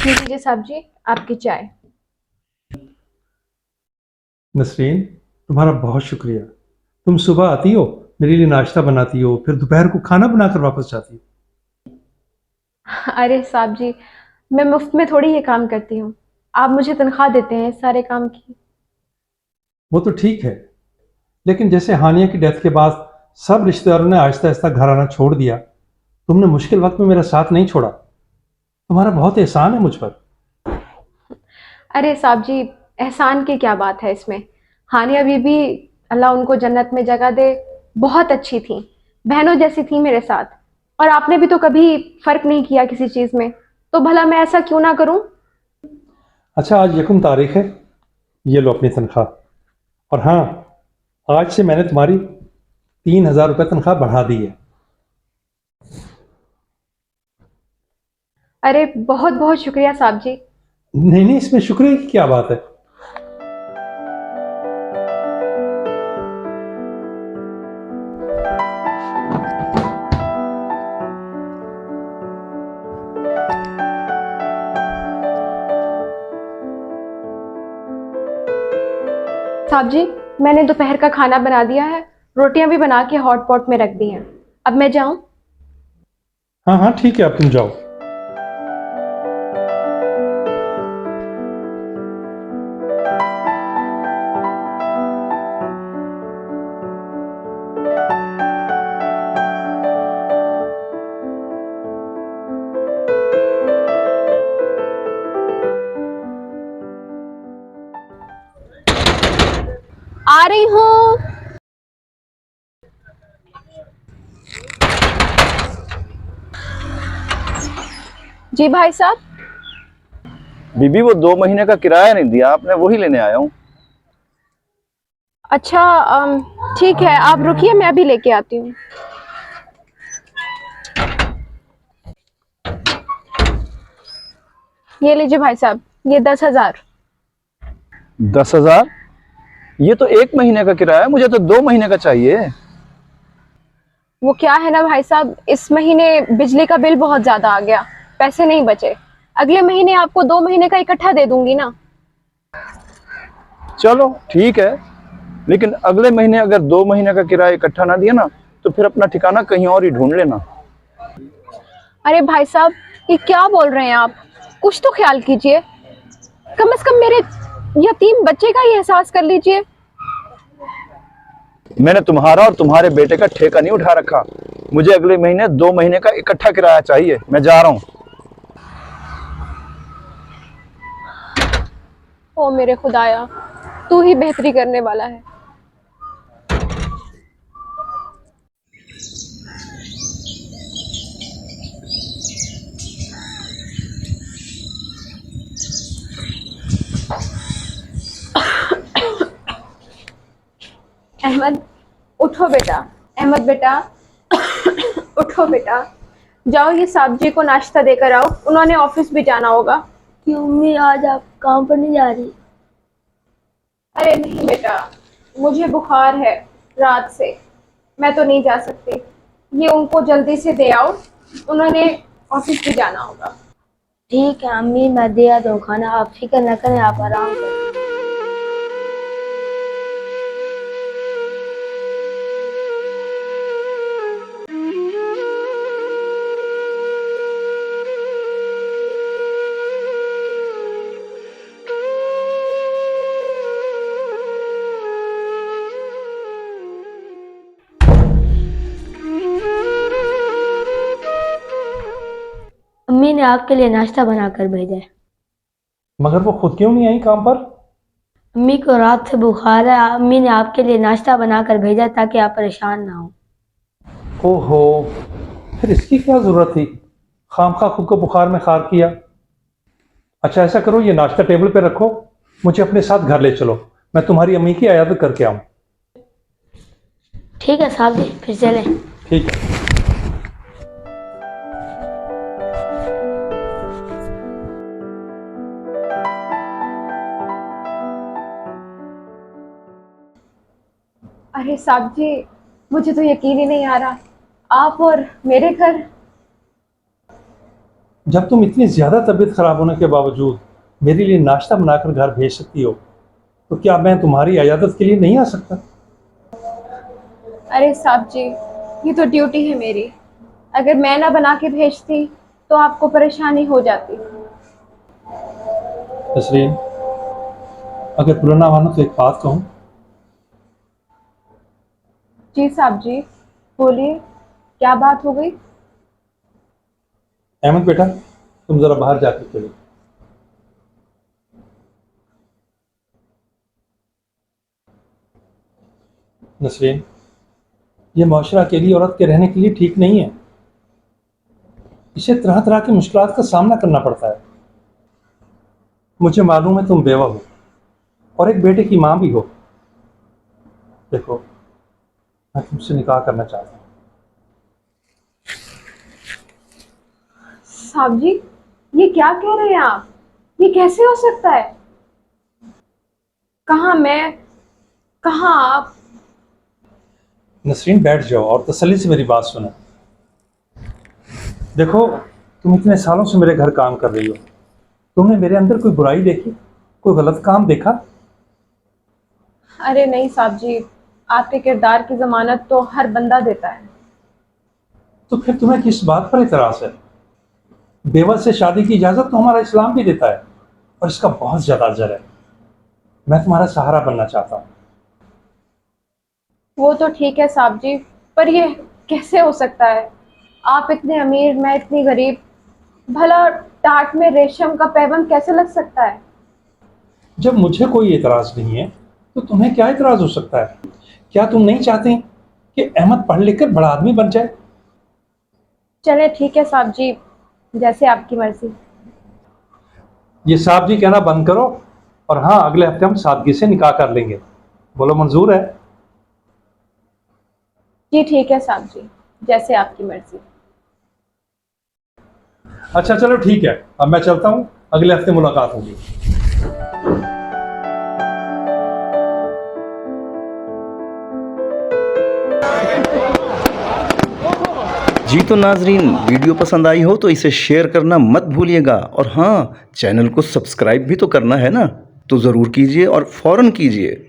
ये लीजिए साहब जी, आपकी चाय। नसरीन, तुम्हारा बहुत शुक्रिया। तुम सुबह आती हो, मेरे लिए नाश्ता बनाती हो, फिर दोपहर को खाना बनाकर वापस जाती हो। अरे साहब जी, मैं मुफ्त में थोड़ी ये काम करती हूँ। आप मुझे तनख्वाह देते हैं इस सारे काम की। वो तो ठीक है, लेकिन जैसे हानिया की डेथ के बाद सब रिश्तेदारों ने आहिस्ता आहिस्ता घर आना छोड़ दिया, तुमने मुश्किल वक्त में मेरा साथ नहीं छोड़ा। तुम्हारा बहुत एहसान है मुझ पर। अरे साहब जी, एहसान की क्या बात है इसमें। हानिया बीबी, अल्लाह उनको जन्नत में जगह दे, बहुत अच्छी थी, बहनों जैसी थी मेरे साथ। और आपने भी तो कभी फर्क नहीं किया किसी चीज में, तो भला मैं ऐसा क्यों ना करूं। अच्छा, आज यकम तारीख है, ये लो अपनी तनख्वाह। और हाँ, आज से मैंने तुम्हारी 3,000 रुपये तनख्वाह बढ़ा दी है। अरे बहुत बहुत शुक्रिया साहब जी। नहीं नहीं, इसमें शुक्रिया की क्या बात है। साहब जी, मैंने दोपहर का खाना बना दिया है, रोटियां भी बना के हॉट पॉट में रख दी हैं। अब मैं जाऊं? हाँ हाँ ठीक है, अब तुम जाओ। आ रही हूँ। जी भाई साहब। बीबी वो 2 महीने का किराया नहीं दिया आपने, वही लेने आया हूँ। अच्छा, ठीक है, आप रुकिए, मैं अभी लेके आती हूँ। ये लीजिए भाई साहब, ये 10,000। 10,000? ये तो 1 महीने का किराया है, मुझे तो 2 महीने का चाहिए। वो क्या है ना भाई साहब, इस महीने बिजली का बिल बहुत ज्यादा आ गया, पैसे नहीं बचे। अगले महीने आपको 2 महीने का इकट्ठा दे दूंगी ना। चलो ठीक है, लेकिन अगले महीने अगर 2 महीने का किराया इकट्ठा ना दिया ना, तो फिर अपना ठिकाना कहीं और ही ढूंढ लेना। अरे भाई साहब, ये क्या बोल रहे हैं आप? कुछ तो ख्याल कीजिए, कम से कम मेरे यतीम बच्चे का ही एहसास कर लीजिए। मैंने तुम्हारा और तुम्हारे बेटे का ठेका नहीं उठा रखा। मुझे अगले महीने 2 महीने का इकट्ठा किराया चाहिए। मैं जा रहा हूँ। ओ मेरे खुदाया, तू ही बेहतरी करने वाला है। अहमद, उठो बेटा। अहमद बेटा, उठो बेटा। जाओ, ये साहब जी को नाश्ता देकर आओ, उन्होंने ऑफिस भी जाना होगा। क्यों मम्मी, आज आप काम पर नहीं जा रही? अरे नहीं बेटा, मुझे बुखार है रात से, मैं तो नहीं जा सकती। ये उनको जल्दी से दे आओ, उन्होंने ऑफिस भी जाना होगा। ठीक है अम्मी, मैं दे आता हूँ खाना, आप फिक्र न करें, आप आराम करें। अम्मी ने आपके लिए नाश्ता बना कर भेजा है। मगर वो खुद क्यों नहीं आई काम पर? अम्मी को रात से बुखार है, अम्मी ने आपके लिए नाश्ता बना कर भेजा ताकि आप परेशान ना हो। ओहो, फिर इसकी क्या जरूरत थी, खामखा खुद को बुखार में खार किया। अच्छा ऐसा करो, ये नाश्ता टेबल पे रखो, मुझे अपने साथ घर ले चलो, मैं तुम्हारी अम्मी की इयादत करके आऊँ। ठीक है साहब जी, फिर चलें। ठीक है। अरे साहब जी, मुझे तो यकीन ही नहीं आ रहा, आप और मेरे घर। जब तुम इतनी ज़्यादा तबीयत खराब होने के बावजूद मेरे लिए नाश्ता बनाकर घर भेज सकती हो, तो क्या मैं तुम्हारी इजाज़त के लिए नहीं आ सकता? अरे साहब जी, ये तो ड्यूटी है मेरी। अगर मैं ना बना के भेजती तो आपको परेशानी हो जाती। नसरीन, अगर बुरा ना मानो तो एक बात कहूँ। जी साहब जी, बोलिए, क्या बात हो गई? अहमद बेटा, तुम ज़रा बाहर जाकर खेलो। नसरीन, ये माशरा अकेली औरत के रहने के लिए ठीक नहीं है। इसे तरह तरह की मुश्किलात का सामना करना पड़ता है। मुझे मालूम है तुम बेवा हो और एक बेटे की माँ भी हो। देखो, मैं तुमसे निकाह करना चाहता हूँ। साहब जी, ये क्या कह रहे हैं आप? ये कैसे हो सकता है? कहाँ मैं, कहाँ आप? नसरीन, बैठ जाओ और तसल्ली से मेरी बात सुनो। देखो, तुम इतने सालों से मेरे घर काम कर रही हो। तुमने मेरे अंदर कोई बुराई देखी, कोई गलत काम देखा? अरे नहीं साहब जी, आपके किरदार की जमानत तो हर बंदा देता है। तो फिर तुम्हें किस बात पर इतराज है? बेवा से शादी की इजाज़त तो हमारा इस्लाम भी देता है और इसका बहुत ज़्यादा अजर है। मैं तुम्हारा सहारा बनना चाहता हूँ। वो तो ठीक है साहब जी, पर ये कैसे हो सकता है? आप इतने अमीर, मैं इतनी गरीब। भला टाट में रेशम का पैबंद कैसे लग सकता है? जब मुझे कोई एतराज़ नहीं है तो तुम्हें क्या एतराज़ हो सकता है? क्या तुम नहीं चाहते कि अहमद पढ़ लिख कर बड़ा आदमी बन जाए? चले ठीक है साहब जी, जैसे आपकी मर्जी। ये साहब जी कहना बंद करो और हाँ, अगले हफ्ते हम सादगी से निकाह कर लेंगे। बोलो, मंजूर है? जी ठीक है साहब जी, जैसे आपकी मर्जी। अच्छा चलो ठीक है, अब मैं चलता हूँ। अगले हफ्ते मुलाकात होगी। जी तो नाजरीन, वीडियो पसंद आई हो तो इसे शेयर करना मत भूलिएगा और हाँ, चैनल को सब्सक्राइब भी तो करना है ना, तो ज़रूर कीजिए और फ़ौरन कीजिए।